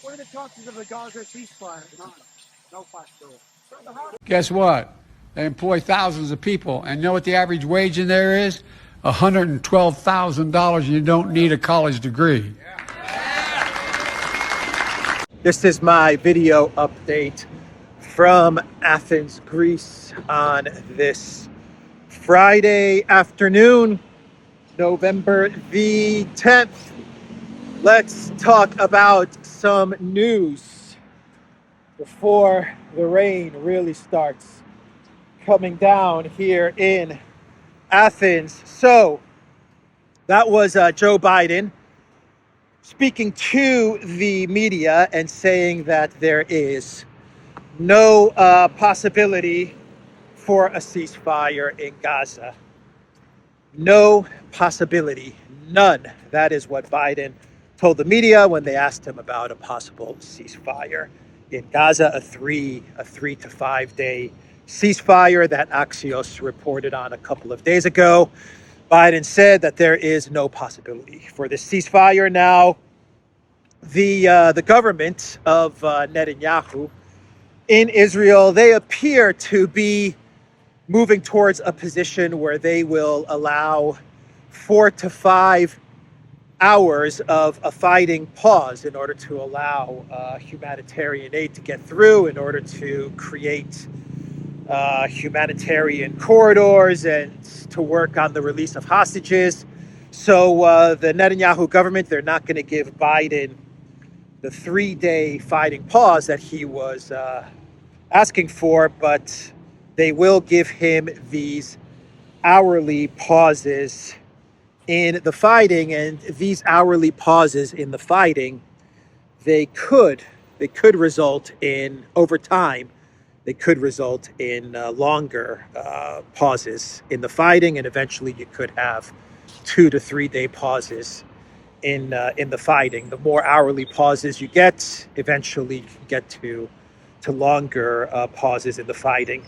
What are the chances of a Gaza ceasefire? None. No possibility. Guess what? They employ thousands of people, and you know what the average wage in there is? $112,000, and you don't need a college degree. This is my video update from Athens, Greece on this Friday afternoon, November the 10th. Let's talk about some news before the rain really starts coming down here in Athens. So that was Joe Biden speaking to the media and saying that there is no possibility for a ceasefire in Gaza. No possibility, none. That is what Biden told the media when they asked him about a possible ceasefire in Gaza, a 3 to 5 day ceasefire that Axios reported on a couple of days ago. Biden said that there is no possibility for this ceasefire. Now, the government of Netanyahu in Israel, they appear to be moving towards a position where they will allow 4 to 5 hours of a fighting pause in order to allow humanitarian aid to get through, in order to create humanitarian corridors and to work on the release of hostages. So the Netanyahu government, they're not going to give Biden the 3-day fighting pause that he was asking for, but they will give him these hourly pauses in the fighting. And these hourly pauses in the fighting, they could result in, over time, they could result in longer pauses in the fighting, and eventually you could have 2 to 3 day pauses in the fighting. The more hourly pauses you get, eventually you can get to longer pauses in the fighting.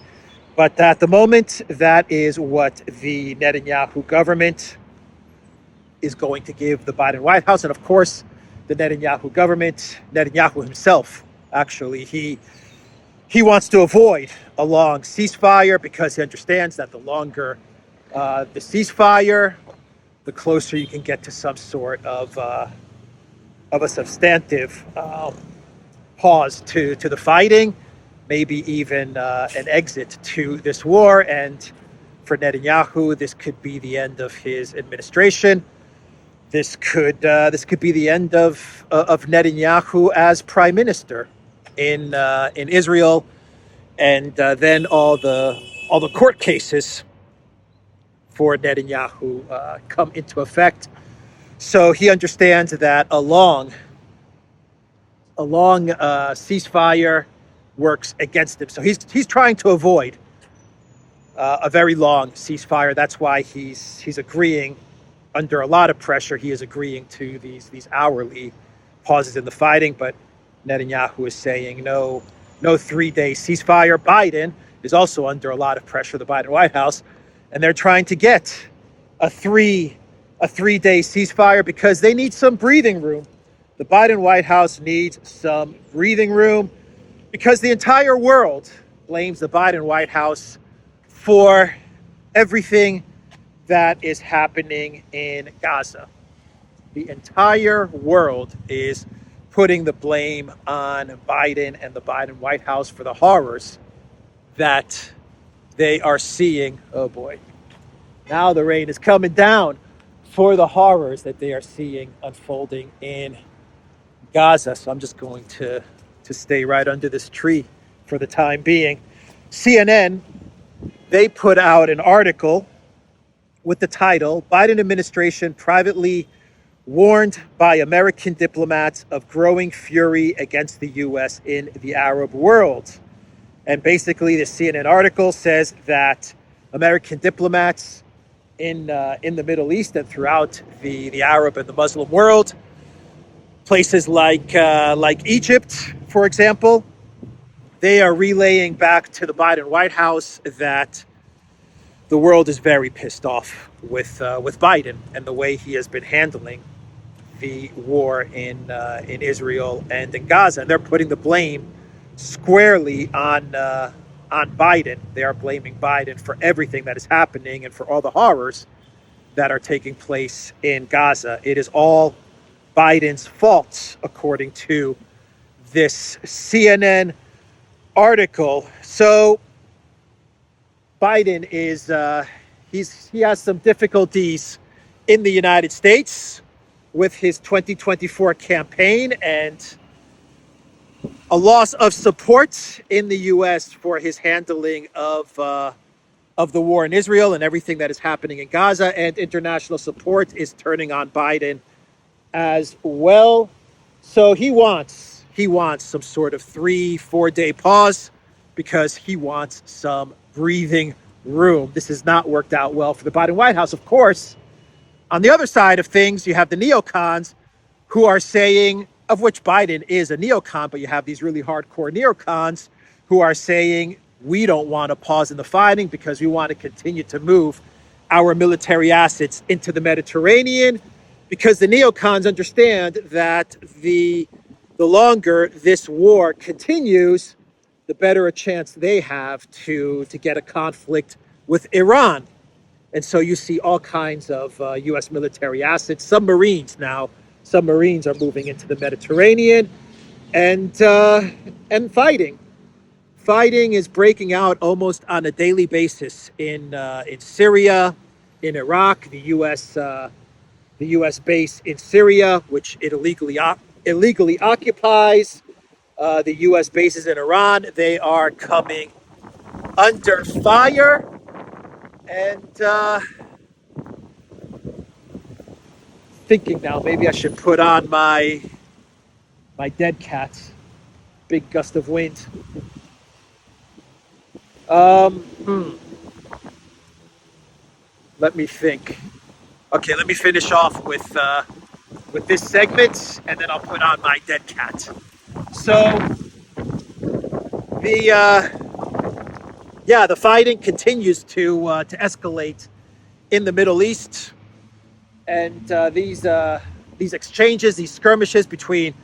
But at the moment, that is what the Netanyahu government is going to give the Biden White House. And of course, the Netanyahu government, Netanyahu himself, actually, he wants to avoid a long ceasefire because he understands that the longer the ceasefire, the closer you can get to some sort of a substantive pause to the fighting, maybe even an exit to this war. And for Netanyahu, this could be the end of his administration. This could be the end of Netanyahu as prime minister in Israel, and then all the court cases for Netanyahu come into effect. So he understands that a long ceasefire works against him. So he's trying to avoid a very long ceasefire. That's why he's agreeing, under a lot of pressure, he is agreeing to these hourly pauses in the fighting. But Netanyahu is saying no 3-day ceasefire. Biden is also under a lot of pressure, the Biden White House, and they're trying to get a 3-day ceasefire because they need some breathing room. The Biden White House needs some breathing room because the entire world blames the Biden White House for everything that is happening in Gaza. The entire world is putting the blame on Biden and the Biden White House for the horrors that they are seeing. Oh boy. Now the rain is coming down, for the horrors that they are seeing unfolding in Gaza. So I'm just going to stay right under this tree for the time being. CNN, they put out an article with the title, Biden administration privately warned by American diplomats of growing fury against the U.S. in the Arab world. And basically, the CNN article says that American diplomats in the Middle East and throughout the Arab and the Muslim world, places like Egypt, for example, they are relaying back to the Biden White House that the world is very pissed off with Biden and the way he has been handling the war in Israel and in Gaza. And they're putting the blame squarely on Biden. They are blaming Biden for everything that is happening and for all the horrors that are taking place in Gaza. It is all Biden's fault, according to this CNN article. So Biden is he has some difficulties in the United States with his 2024 campaign and a loss of support in the U.S. for his handling of the war in Israel and everything that is happening in Gaza, and international support is turning on Biden as well. So he wants some sort of 3-4 day pause because he wants some breathing room. This has not worked out well for the Biden White House. Of course, on the other side of things, you have the neocons who are saying, of which Biden is a neocon, but you have these really hardcore neocons who are saying, we don't want to pause in the fighting because we want to continue to move our military assets into the Mediterranean, because the neocons understand that the longer this war continues, the better a chance they have to get a conflict with Iran. And so you see all kinds of U.S. military assets, submarines now. Submarines are moving into the Mediterranean, and fighting. Fighting is breaking out almost on a daily basis in Syria, in Iraq. The U.S. base in Syria, which it illegally occupies. The U.S. bases in Iran, they are coming under fire. And thinking now, maybe I should put on my dead cat. Big gust of wind. Let me think. Okay, let me finish off with this segment, and then I'll put on my dead cat. So the fighting continues to escalate in the Middle East, and these exchanges, these skirmishes between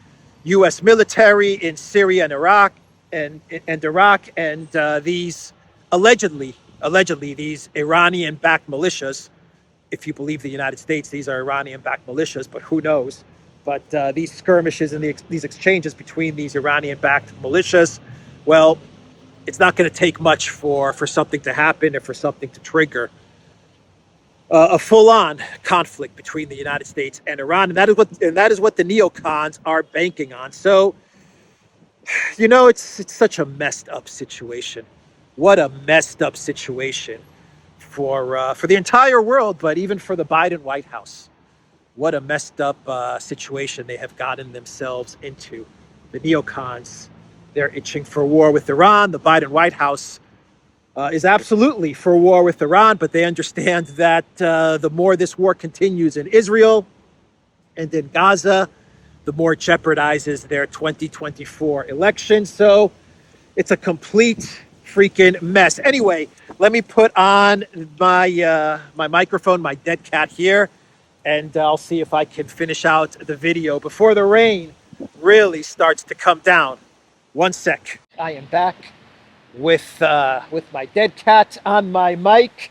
U.S. military in Syria and Iraq, and these allegedly these Iranian-backed militias. If you believe the United States, these are Iranian-backed militias, but who knows? But these skirmishes and these exchanges between these Iranian-backed militias, well, it's not going to take much for something to happen or for something to trigger a full-on conflict between the United States and Iran, and that is what the neocons are banking on. So, you know, it's such a messed up situation. What a messed up situation for the entire world, but even for the Biden White House. What a messed up situation they have gotten themselves into. The neocons, they're itching for war with Iran. The Biden White House is absolutely for war with Iran, but they understand that the more this war continues in Israel and in Gaza, the more it jeopardizes their 2024 election. So it's a complete freaking mess. Anyway, let me put on my microphone, my dead cat here, and I'll see if I can finish out the video before the rain really starts to come down. One sec. I am back with my dead cat on my mic,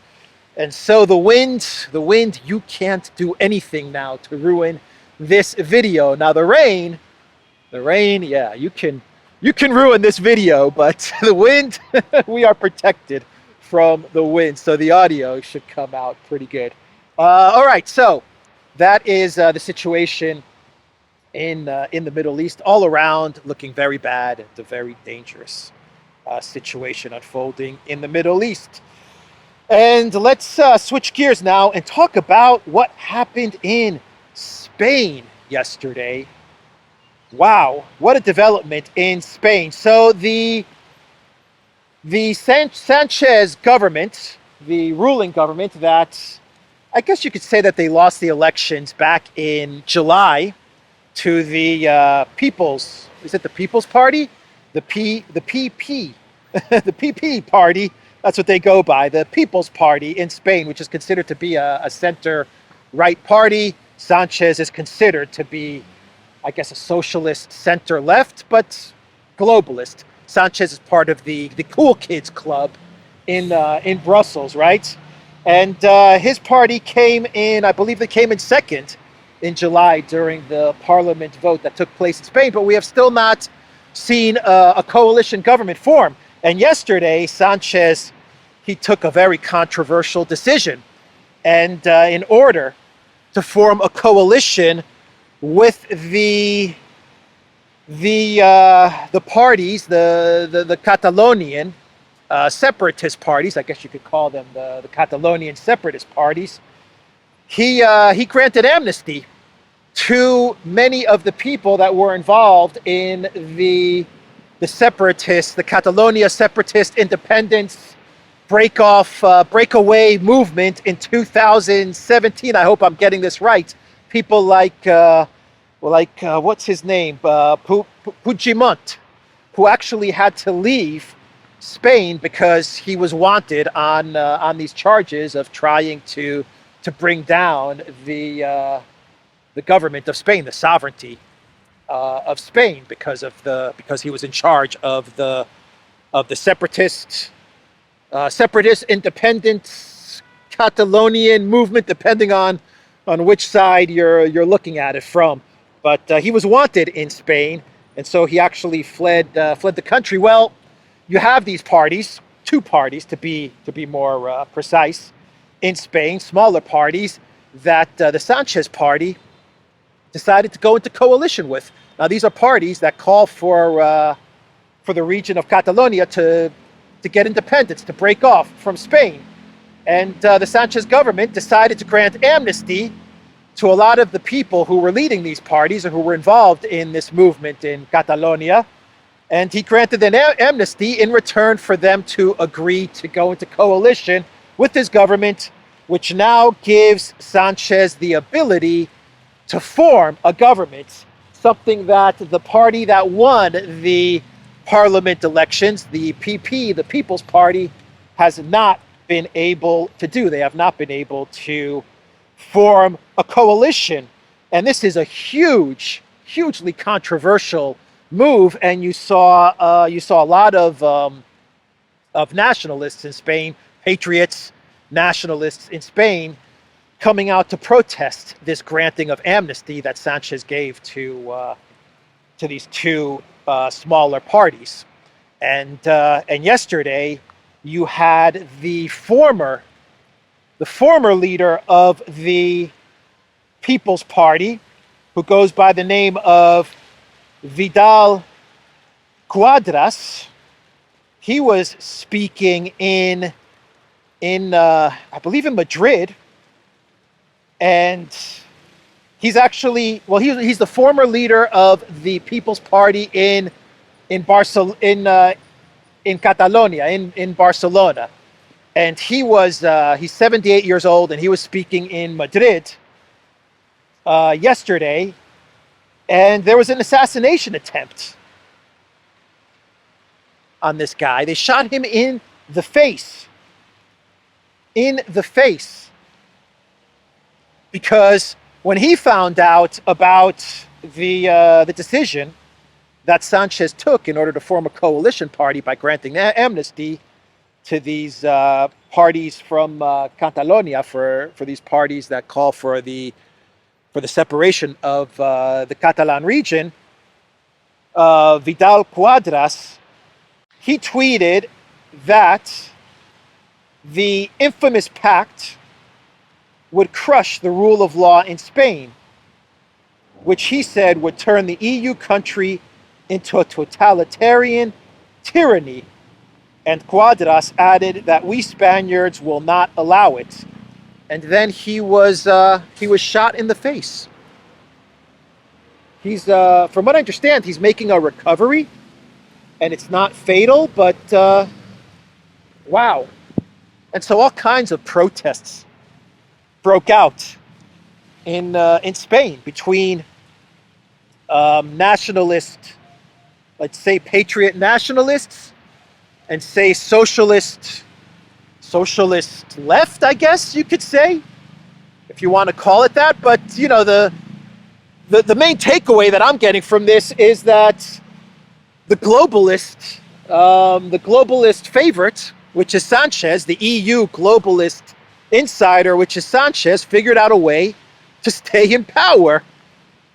and so the wind, you can't do anything now to ruin this video. Now the rain, yeah, you can ruin this video, but the wind, we are protected from the wind, so the audio should come out pretty good. All right, so that is the situation in the Middle East, all around, looking very bad. It's a very dangerous situation unfolding in the Middle East. And let's switch gears now and talk about what happened in Spain yesterday. Wow, what a development in Spain. So the Sanchez government, the ruling government that, I guess you could say that they lost the elections back in July to the People's, is it the People's Party? The PP, the PP party, that's what they go by, the People's Party in Spain, which is considered to be a center-right party. Sanchez is considered to be, I guess, a socialist center-left, but globalist. Sanchez is part of the cool kids club in Brussels, right? And his party came in, I believe they came in second in July during the parliament vote that took place in Spain, but we have still not seen a coalition government form. And yesterday, Sanchez, he took a very controversial decision. And in order to form a coalition with the parties, the Catalonian separatist parties, I guess you could call them the Catalonian separatist parties, he granted amnesty to many of the people that were involved in the Catalonia separatist independence breakaway movement in 2017. I hope I'm getting this right. People like what's his name, Puigdemont, who actually had to leave Spain because he was wanted on these charges of trying to bring down the government of Spain, the sovereignty of Spain, because he was in charge of the separatist independence Catalonian movement, depending on which side you're looking at it from. But he was wanted in Spain, and so he actually fled the country. Well, you have these parties, two parties to be more precise, in Spain, smaller parties that the Sanchez party decided to go into coalition with. Now, these are parties that call for the region of Catalonia to get independence, to break off from Spain. And the Sanchez government decided to grant amnesty to a lot of the people who were leading these parties or who were involved in this movement in Catalonia. And he granted an amnesty in return for them to agree to go into coalition with his government, which now gives Sanchez the ability to form a government, something that the party that won the parliament elections, the PP, the People's Party, has not been able to do. They have not been able to form a coalition. And this is a hugely controversial move. And you saw a lot of nationalists in Spain, patriots, nationalists in Spain, coming out to protest this granting of amnesty that Sanchez gave to these two smaller parties. And yesterday you had the former leader of the People's Party, who goes by the name of Vidal-Quadras. He was speaking in I believe in Madrid, and he's actually, well, he's the former leader of the People's Party in Catalonia, in Barcelona. And he's 78 years old, and he was speaking in Madrid yesterday, and there was an assassination attempt on this guy. They shot him in the face. Because when he found out about the decision that Sanchez took in order to form a coalition party by granting amnesty to these parties from Catalonia, for these parties that call for the separation of the Catalan region, Vidal-Quadras, he tweeted that the infamous pact would crush the rule of law in Spain, which he said would turn the EU country into a totalitarian tyranny. And Quadras added that we Spaniards will not allow it. And then he was shot in the face. He's, from what I understand, he's making a recovery, and it's not fatal, but wow. And so all kinds of protests broke out in Spain between nationalist, let's say patriot nationalists, and say socialist left, I guess you could say. if you want to call it that. But, you know, the main takeaway that I'm getting from this is that the globalist favorite, which is Sanchez, the EU globalist insider, which is Sanchez, figured out a way to stay in power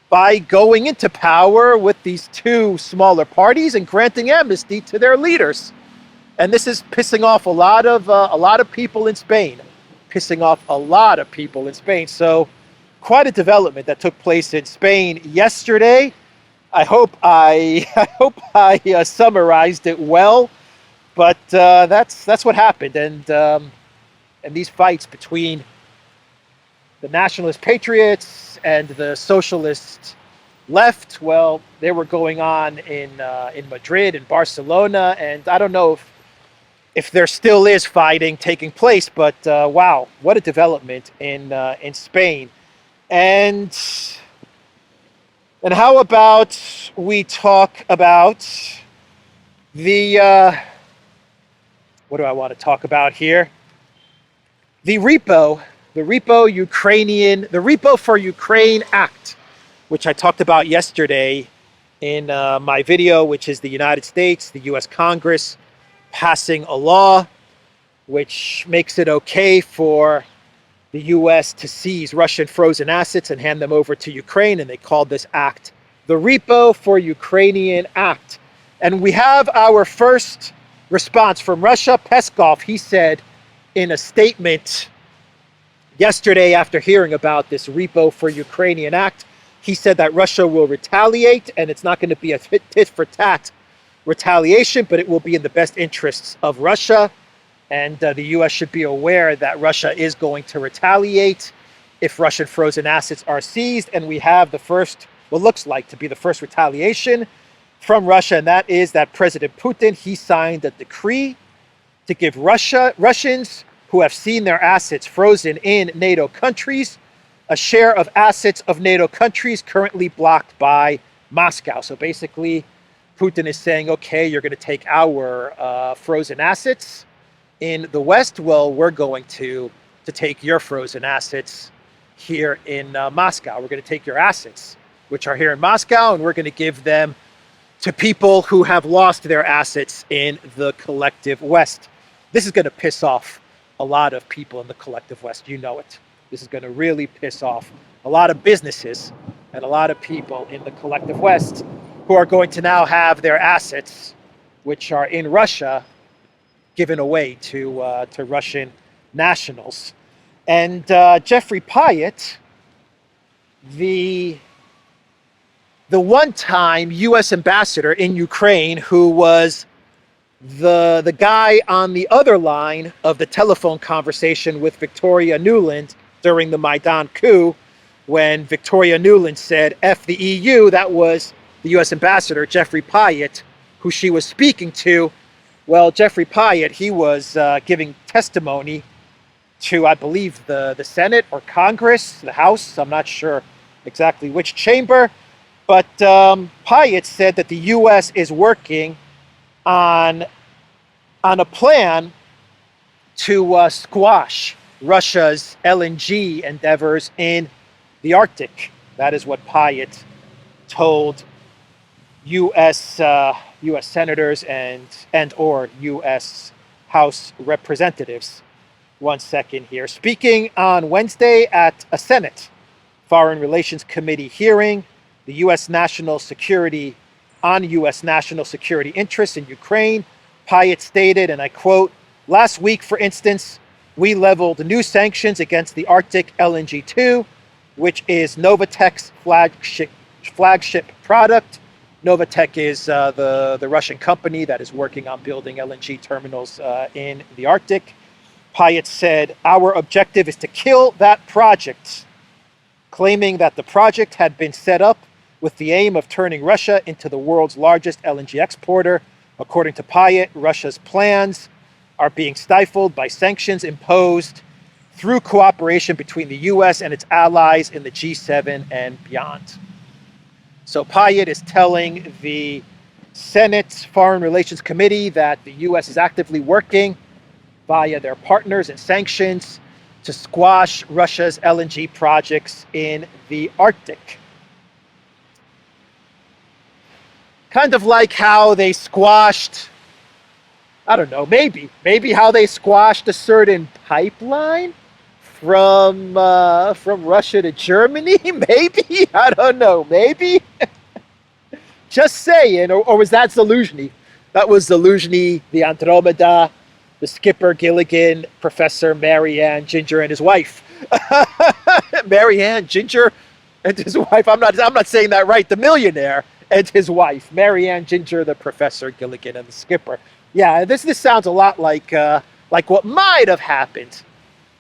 by going into power with these two smaller parties and granting amnesty to their leaders. And this is pissing off a lot of people in Spain. So quite a development that took place in Spain yesterday. I hope I summarized it well, but that's what happened. And these fights between the nationalist patriots and the socialist left, well, they were going on in Madrid and Barcelona, and I don't know if there still is fighting taking place, but wow, what a development in Spain. And how about we talk about the what do I want to talk about here? The repo for Ukraine Act, which I talked about yesterday in my video, which is the United States, the US Congress passing a law which makes it okay for the US to seize Russian frozen assets and hand them over to Ukraine, and they called this act the Repo for Ukrainian Act. And we have our first response from Russia. Peskov, he said in a statement yesterday after hearing about this Repo for Ukrainian Act, he said that Russia will retaliate, and it's not going to be a tit-for-tat retaliation, but it will be in the best interests of Russia. And the U.S. should be aware that Russia is going to retaliate if Russian frozen assets are seized. And we have the first, what looks like to be the first retaliation from Russia, and that is that President Putin, he signed a decree to give Russians who have seen their assets frozen in NATO countries a share of assets of NATO countries currently blocked by Moscow. So basically, Putin is saying, okay, you're going to take our frozen assets in the West. Well, we're going to take your frozen assets here in Moscow. We're going to take your assets, which are here in Moscow, and we're going to give them to people who have lost their assets in the collective West. This is going to piss off a lot of people in the collective West. You know it. This is going to really piss off a lot of businesses and a lot of people in the collective West who are going to now have their assets, which are in Russia, given away to Russian nationals. And Jeffrey Pyatt, the one-time U.S. ambassador in Ukraine, who was the guy on the other line of the telephone conversation with Victoria Nuland during the Maidan coup, when Victoria Nuland said, F the EU, that was the U.S. ambassador, Jeffrey Pyatt, who she was speaking to. Well, Jeffrey Pyatt, he was giving testimony to, I believe, the Senate or Congress, the House, I'm not sure exactly which chamber, but Pyatt said that the U.S. is working on a plan to squash Russia's LNG endeavors in the Arctic. That is what Pyatt told U.S. senators and or U.S. House representatives. One second here. Speaking on Wednesday at a Senate Foreign Relations Committee hearing, the U.S. national security interests in Ukraine, Pyatt stated, and I quote, "Last week, for instance, we leveled new sanctions against the Arctic LNG 2, which is Novatek's flagship product." Novatek is the Russian company that is working on building LNG terminals in the Arctic. Pyatt said, "Our objective is to kill that project," claiming that the project had been set up with the aim of turning Russia into the world's largest LNG exporter. According to Pyatt, Russia's plans are being stifled by sanctions imposed through cooperation between the U.S. and its allies in the G7 and beyond. So Pyatt is telling the Senate Foreign Relations Committee that the U.S. is actively working via their partners and sanctions to squash Russia's LNG projects in the Arctic. Kind of like how they squashed, I don't know, maybe how they squashed a certain pipeline from Russia to Germany. Maybe, I don't know, maybe. Just saying, or was that Zelensky? That was Zelensky, the Andromeda, the skipper Gilligan, Professor Marianne Ginger, and his wife. Marianne Ginger and his wife. I'm not saying that right. The millionaire and his wife, Marianne Ginger, the Professor Gilligan, and the skipper. Yeah, this sounds a lot like what might have happened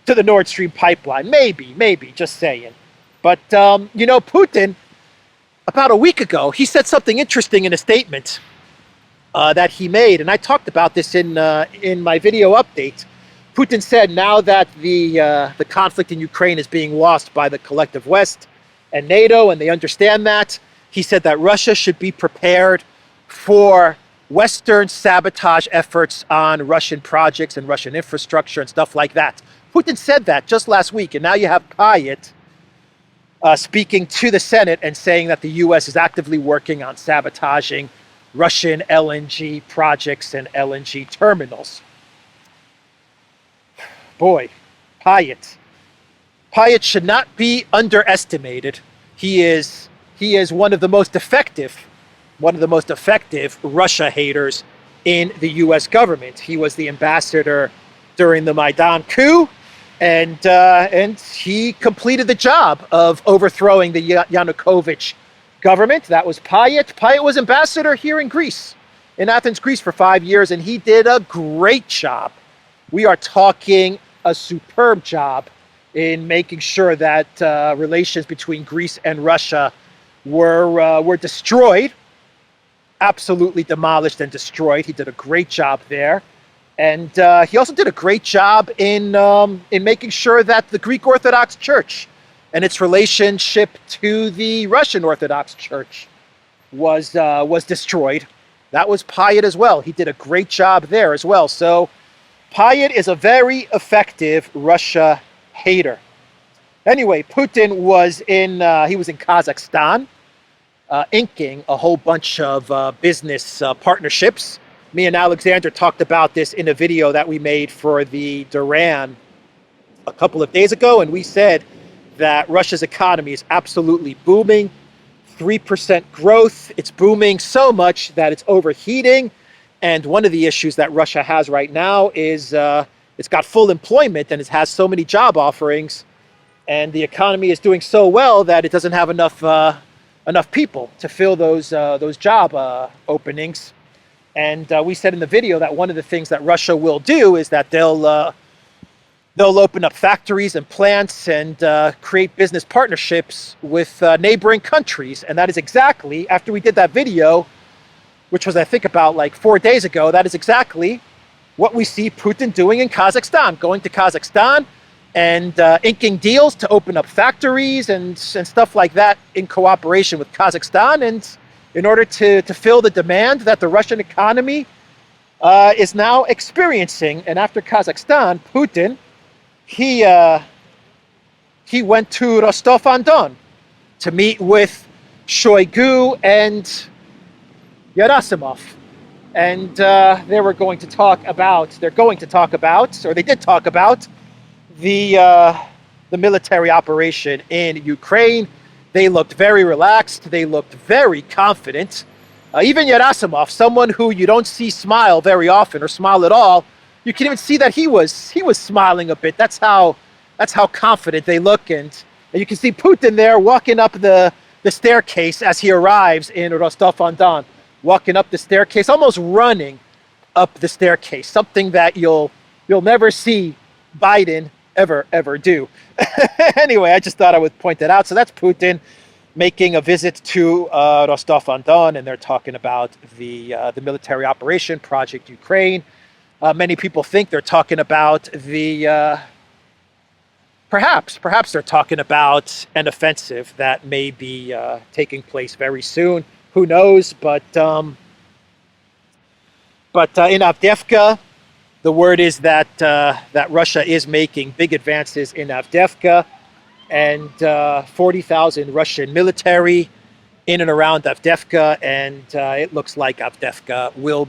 to the Nord Stream pipeline. Maybe, just saying. But Putin, about a week ago, he said something interesting in a statement that he made, and I talked about this in my video update. Putin said now that the conflict in Ukraine is being lost by the collective West and NATO, and they understand that, he said that Russia should be prepared for Western sabotage efforts on Russian projects and Russian infrastructure and stuff like that. Putin said that just last week, and now you have Payet speaking to the Senate and saying that the U.S. is actively working on sabotaging Russian LNG projects and LNG terminals. Boy, Payet should not be underestimated. He is one of the most effective Russia haters in the U.S. government. He was the ambassador during the Maidan coup, and he completed the job of overthrowing the Yanukovych government. That was Payet. Payet was ambassador here in Greece, in Athens, Greece, for 5 years, and he did a great job. We are talking a superb job in making sure that relations between Greece and Russia were destroyed, absolutely demolished and destroyed. He did a great job there. And he also did a great job in making sure that the Greek Orthodox Church and its relationship to the Russian Orthodox Church was destroyed. That was Payet as well. He did a great job there as well. So Payet is a very effective Russia hater. Anyway, Putin was in Kazakhstan, inking a whole bunch of business partnerships. Me and Alexander talked about this in a video that we made for the Duran a couple of days ago, and we said that Russia's economy is absolutely booming, 3% growth. It's booming so much that it's overheating. And one of the issues that Russia has right now is it's got full employment and it has so many job offerings, and the economy is doing so well that it doesn't have enough people to fill those job openings. And we said in the video that one of the things that Russia will do is that they'll open up factories and plants and create business partnerships with neighboring countries. And that is exactly, after we did that video, which was I think about like 4 days ago, that is exactly what we see Putin doing in Kazakhstan, going to Kazakhstan and inking deals to open up factories and stuff like that in cooperation with Kazakhstan, and in order to fill the demand that the Russian economy is now experiencing. And after Kazakhstan, Putin, he went to Rostov-on-Don to meet with Shoigu and Gerasimov. And they did talk about the military operation in Ukraine. They looked very relaxed. They looked very confident. Even Gerasimov, someone who you don't see smile very often or smile at all, you can even see that he was smiling a bit. That's how confident they look. And you can see Putin there walking up the staircase as he arrives in Rostov-on-Don, walking up the staircase, almost running up the staircase, something that you'll never see Biden ever do. Anyway, I just thought I would point that out. So that's Putin making a visit to Rostov-on-Don, and they're talking about the military operation, Project Ukraine. Many people think they're talking about perhaps they're talking about an offensive that may be taking place very soon. Who knows? But in Avdiivka, The word is that that Russia is making big advances in Avdiivka, and 40,000 Russian military in and around Avdiivka, and it looks like Avdiivka will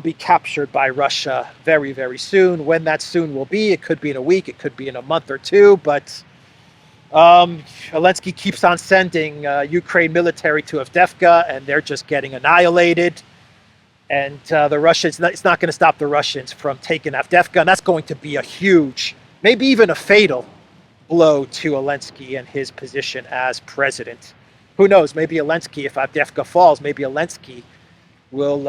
be captured by Russia very, very soon. When that soon will be, it could be in a week, it could be in a month or two, but Elensky keeps on sending Ukraine military to Avdiivka, and they're just getting annihilated. And the Russians, it's not going to stop the Russians from taking Avdiivka, and that's going to be a huge, maybe even a fatal blow to Elensky and his position as president. Who knows? Maybe Elensky, if Avdiivka falls, maybe Elensky will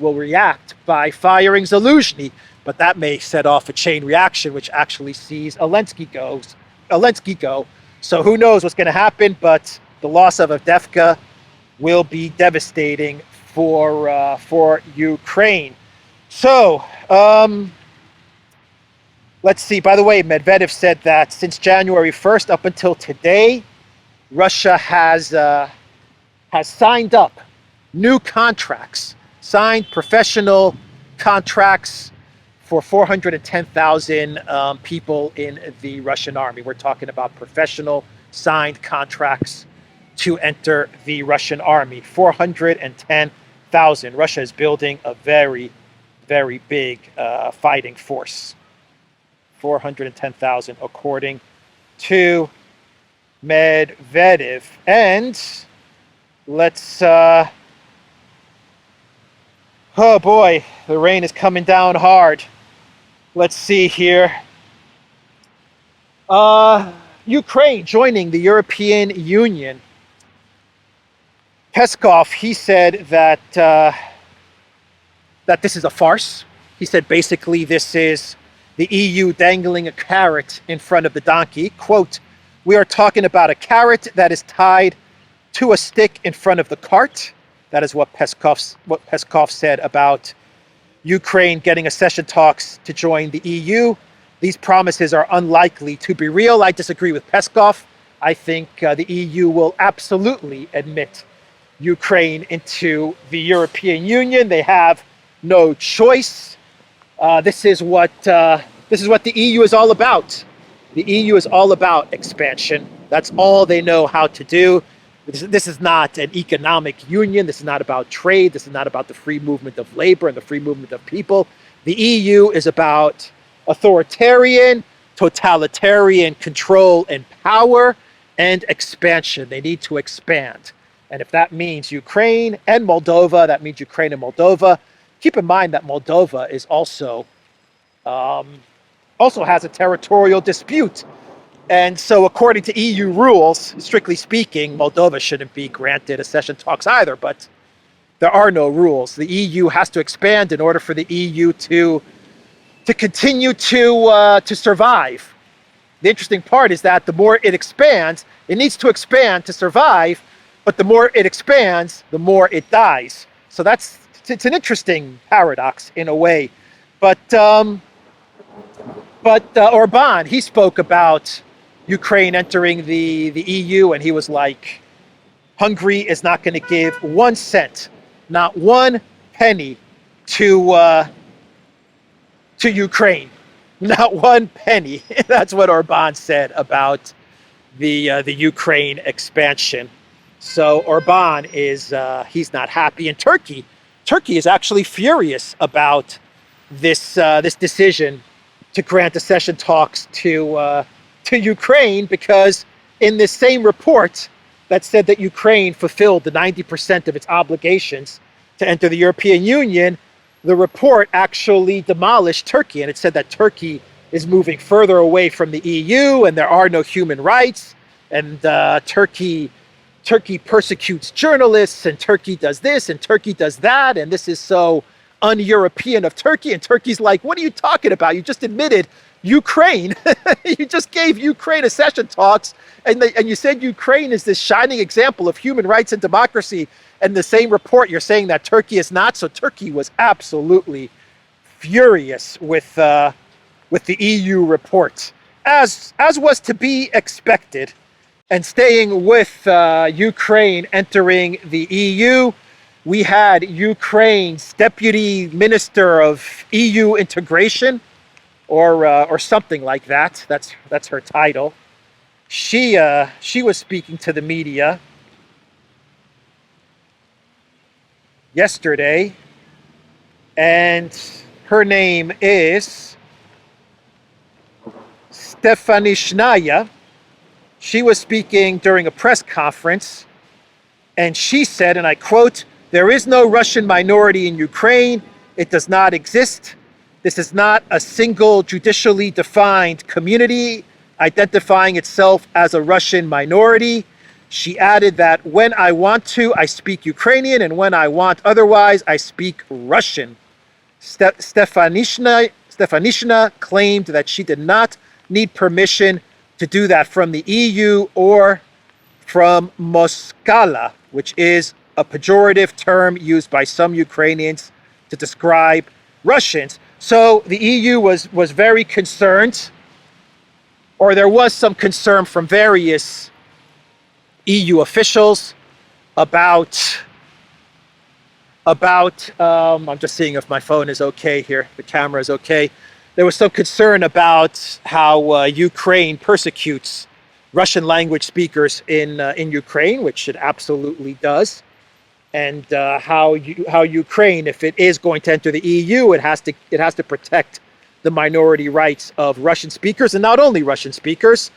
react by firing Zelensky, but that may set off a chain reaction, which actually sees Elensky go. So who knows what's going to happen? But the loss of Avdiivka will be devastating for Ukraine. So let's see. By the way, Medvedev said that since January 1st up until today, Russia has signed up new contracts, signed professional contracts for 410,000 people in the Russian army. We're talking about professional signed contracts to enter the Russian army. 410,000. Russia is building a very, very big fighting force. 410,000 according to Medvedev. And let's oh boy, the rain is coming down hard. Let's see here. Ukraine joining the European Union. Peskov, he said that that this is a farce. He said basically this is the EU dangling a carrot in front of the donkey. Quote, "We are talking about a carrot that is tied to a stick in front of the cart." That is what Peskov said about Ukraine getting accession talks to join the EU. These promises are unlikely to be real. I disagree with Peskov. I think the EU will absolutely admit Ukraine into the European Union. They have no choice. This is what the EU is all about. The EU is all about expansion. That's all they know how to do. This is not an economic union. This is not about trade. This is not about the free movement of labor and the free movement of people. The EU is about authoritarian, totalitarian control and power and expansion. They need to expand. And if that means Ukraine and Moldova, that means Ukraine and Moldova. Keep in mind that Moldova is also has a territorial dispute. And so according to EU rules, strictly speaking, Moldova shouldn't be granted accession talks either, but there are no rules. The EU has to expand in order for the EU to continue to survive. The interesting part is that the more it expands, it needs to expand to survive, but the more it expands, the more it dies. So it's an interesting paradox in a way. But Orban, he spoke about Ukraine entering the EU, and he was like, Hungary is not going to give 1 cent, not 1 penny to Ukraine, not 1 penny. That's what Orban said about the Ukraine expansion. So Orban is he's not happy, and Turkey is actually furious about this decision to grant accession talks to Ukraine, because in this same report that said that Ukraine fulfilled the 90% of its obligations to enter the European Union, the report actually demolished Turkey, and it said that Turkey is moving further away from the EU, and there are no human rights, and Turkey persecutes journalists, and Turkey does this, and Turkey does that, and this is so un-European of Turkey. And Turkey's like, what are you talking about? You just admitted Ukraine. You just gave Ukraine accession talks, and you said Ukraine is this shining example of human rights and democracy. And the same report, you're saying that Turkey is not. So Turkey was absolutely furious with the EU report, as was to be expected. And staying with Ukraine entering the EU, we had Ukraine's Deputy Minister of EU Integration, or something like that. That's her title. She was speaking to the media yesterday, and her name is Stefanishnaya. She was speaking during a press conference, and she said, and I quote, "There is no Russian minority in Ukraine. It does not exist. This is not a single judicially defined community identifying itself as a Russian minority." She added that when I want to, I speak Ukrainian, and when I want otherwise, I speak Russian. Stefanishna claimed that she did not need permission to do that from the EU or from Moskala, which is a pejorative term used by some Ukrainians to describe Russians. So the EU was very concerned, or there was some concern from various EU officials about I'm just seeing if my phone is okay here, the camera is okay. There was some concern about how Ukraine persecutes Russian language speakers in Ukraine, which it absolutely does, and how Ukraine, if it is going to enter the EU, it has to protect the minority rights of Russian speakers, and not only Russian speakers.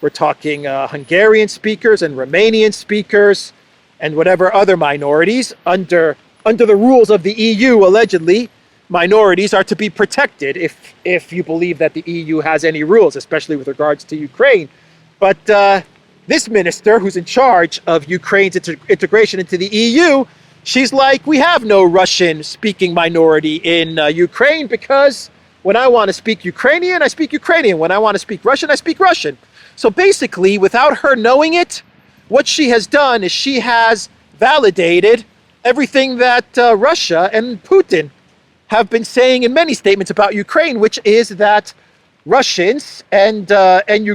We're talking Hungarian speakers and Romanian speakers and whatever other minorities. Under the rules of the EU, allegedly, minorities are to be protected if you believe that the EU has any rules, especially with regards to Ukraine. But this minister, who's in charge of Ukraine's integration into the EU, she's like, we have no Russian-speaking minority in Ukraine, because when I want to speak Ukrainian, I speak Ukrainian. When I want to speak Russian, I speak Russian. So basically, without her knowing it, what she has done is she has validated everything that Russia and Putin have been saying in many statements about Ukraine, which is that Russians and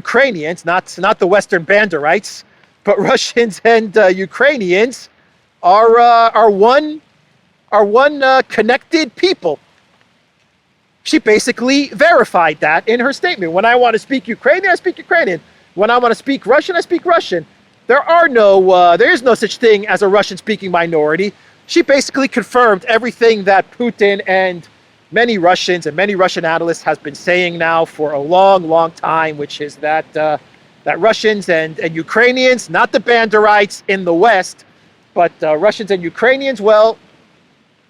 Ukrainians, not the Western Banderites, but Russians and Ukrainians are one connected people. She basically verified that in her statement. When I want to speak Ukrainian, I speak Ukrainian. When I want to speak Russian, I speak Russian. There is no such thing as a Russian-speaking minority. She basically confirmed everything that Putin and many Russians and many Russian analysts has been saying now for a long, long time, which is that Russians and Ukrainians, not the Banderites in the West, but Russians and Ukrainians, well,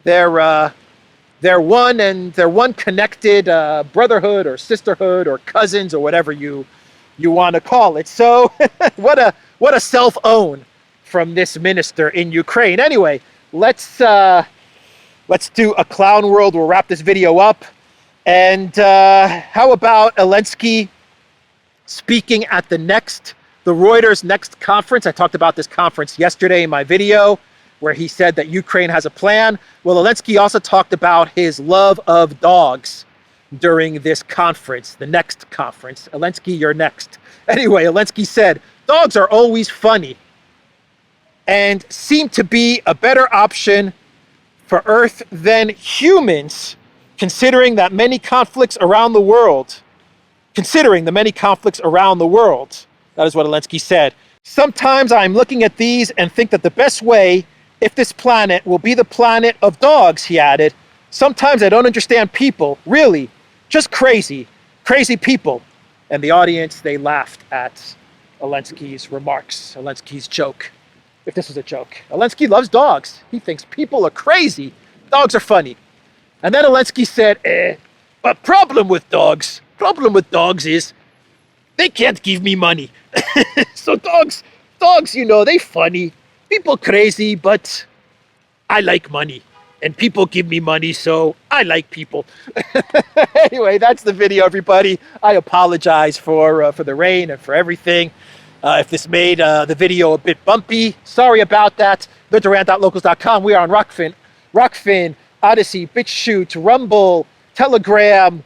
they're one connected brotherhood or sisterhood or cousins or whatever you want to call it. So what a self-own from this minister in Ukraine. Anyway, let's do a clown world. We'll wrap this video up. And how about Elensky speaking at the Reuters next conference? I talked about this conference yesterday in my video, where he said that Ukraine has a plan. Well, Elensky also talked about his love of dogs during this conference, the next conference. Elensky, you're next. Anyway, Elensky said, dogs are always funny and seem to be a better option for Earth than humans, considering the many conflicts around the world. That is what Elensky said. Sometimes I'm looking at these and think that the best way, if this planet will be the planet of dogs, he added. Sometimes I don't understand people, really, just crazy people. And the audience, they laughed at Elensky's remarks, Elensky's joke, if this was a joke. Elensky loves dogs. He thinks people are crazy. Dogs are funny. And then Elensky said, but problem with dogs is they can't give me money. So dogs, they funny. People crazy, but I like money. And people give me money, so I like people. Anyway, that's the video, everybody. I apologize for the rain and for everything. If this made the video a bit bumpy, sorry about that. TheDuran.locals.com. We are on Rockfin, ODYSEE, BitChute, Rumble, Telegram,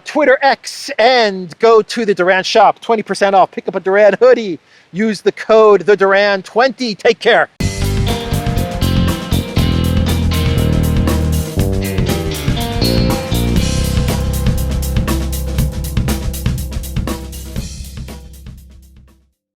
Twitter X, and go to the Duran shop. 20% off. Pick up a Duran hoodie. Use the code TheDuran20. Take care.